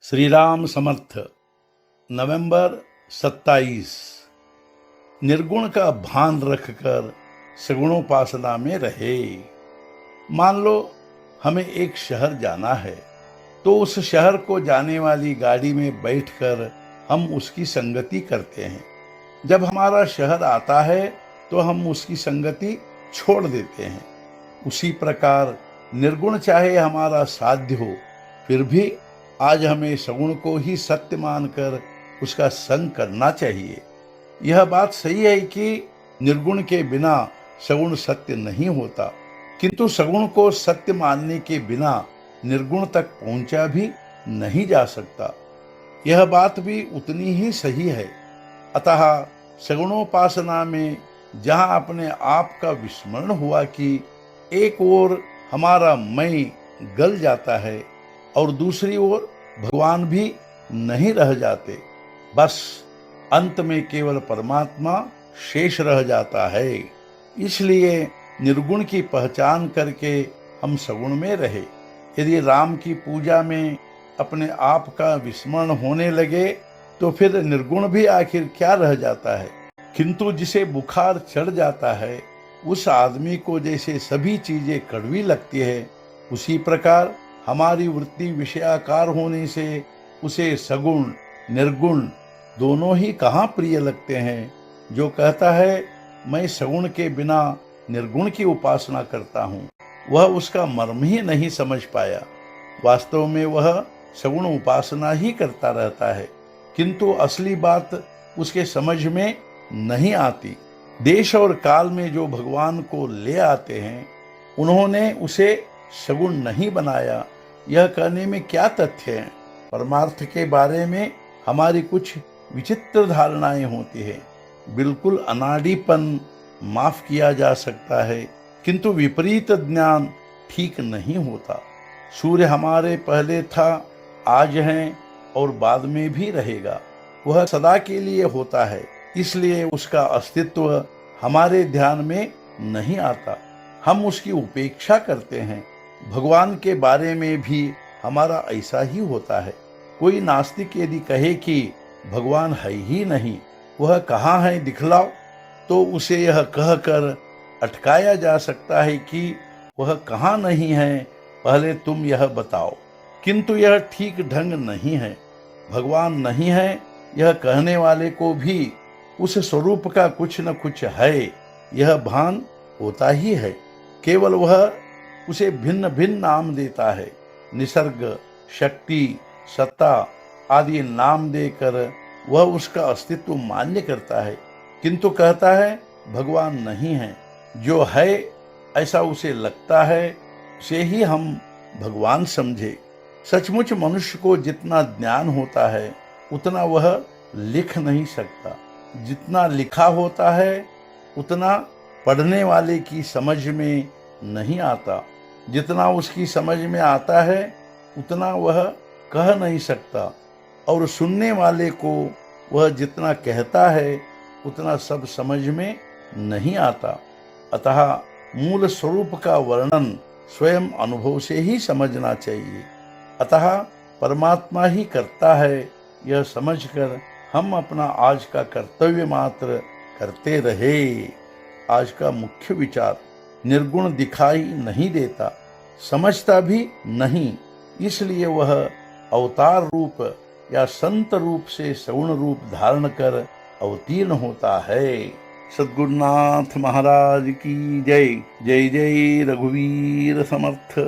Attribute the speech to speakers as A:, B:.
A: श्री राम समर्थ। नवंबर 27। निर्गुण का भान रखकर सगुणोपासना में रहे। मान लो हमें एक शहर जाना है, तो उस शहर को जाने वाली गाड़ी में बैठकर हम उसकी संगति करते हैं। जब हमारा शहर आता है तो हम उसकी संगति छोड़ देते हैं। उसी प्रकार निर्गुण चाहे हमारा साध्य हो, फिर भी आज हमें सगुण को ही सत्य मानकर उसका संग करना चाहिए। यह बात सही है कि निर्गुण के बिना सगुण सत्य नहीं होता, किंतु सगुण को सत्य मानने के बिना निर्गुण तक पहुंचा भी नहीं जा सकता। यह बात भी उतनी ही सही है। अतः सगुणोपासना में जहां अपने आप का विस्मरण हुआ कि एक ओर हमारा मैं गल जाता है और दूसरी ओर भगवान भी नहीं रह जाते, बस अंत में केवल परमात्मा शेष रह जाता है। इसलिए निर्गुण की पहचान करके हम सगुण में रहे। यदि राम की पूजा में अपने आप का विस्मरण होने लगे तो फिर निर्गुण भी आखिर क्या रह जाता है। किंतु जिसे बुखार चढ़ जाता है, उस आदमी को जैसे सभी चीजें कड़वी लगती है, उसी प्रकार हमारी वृत्ति विषयाकार होने से उसे सगुण निर्गुण दोनों ही कहाँ प्रिय लगते हैं। जो कहता है मैं सगुण के बिना निर्गुण की उपासना करता हूँ, वह उसका मर्म ही नहीं समझ पाया। वास्तव में वह सगुण उपासना ही करता रहता है, किंतु असली बात उसके समझ में नहीं आती। देश और काल में जो भगवान को ले आते हैं, उन्होंने उसे सगुण नहीं बनाया, यह कहने में क्या तथ्य है। परमार्थ के बारे में हमारी कुछ विचित्र धारणाएं होती है। बिल्कुल अनाड़ीपन माफ किया जा सकता है, किंतु विपरीत ज्ञान ठीक नहीं होता। सूर्य हमारे पहले था, आज है और बाद में भी रहेगा। वह सदा के लिए होता है, इसलिए उसका अस्तित्व हमारे ध्यान में नहीं आता। हम उसकी उपेक्षा करते हैं। भगवान के बारे में भी हमारा ऐसा ही होता है। कोई नास्तिक यदि कहे कि भगवान है ही नहीं, वह कहाँ है दिखलाओ, तो उसे यह कहकर अटकाया जा सकता है कि वह कहाँ नहीं है, पहले तुम यह बताओ। किंतु यह ठीक ढंग नहीं है। भगवान नहीं है यह कहने वाले को भी उस स्वरूप का कुछ न कुछ है, यह भान होता ही है। केवल वह उसे भिन्न भिन्न नाम देता है। निसर्ग, शक्ति, सत्ता आदि नाम देकर वह उसका अस्तित्व मान्य करता है, किंतु कहता है भगवान नहीं है। जो है ऐसा उसे लगता है, उसे ही हम भगवान समझे। सचमुच मनुष्य को जितना ज्ञान होता है उतना वह लिख नहीं सकता। जितना लिखा होता है उतना पढ़ने वाले की समझ में नहीं आता। जितना उसकी समझ में आता है उतना वह कह नहीं सकता, और सुनने वाले को वह जितना कहता है उतना सब समझ में नहीं आता। अतः मूल स्वरूप का वर्णन स्वयं अनुभव से ही समझना चाहिए। अतः परमात्मा ही करता है, यह समझकर हम अपना आज का कर्तव्य मात्र करते रहे। आज का मुख्य विचार, निर्गुण दिखाई नहीं देता, समझता भी नहीं, इसलिए वह अवतार रूप या संत रूप से सगुण रूप धारण कर अवतीर्ण होता है। सद्गुरुनाथ महाराज की जय। जय जय रघुवीर समर्थ।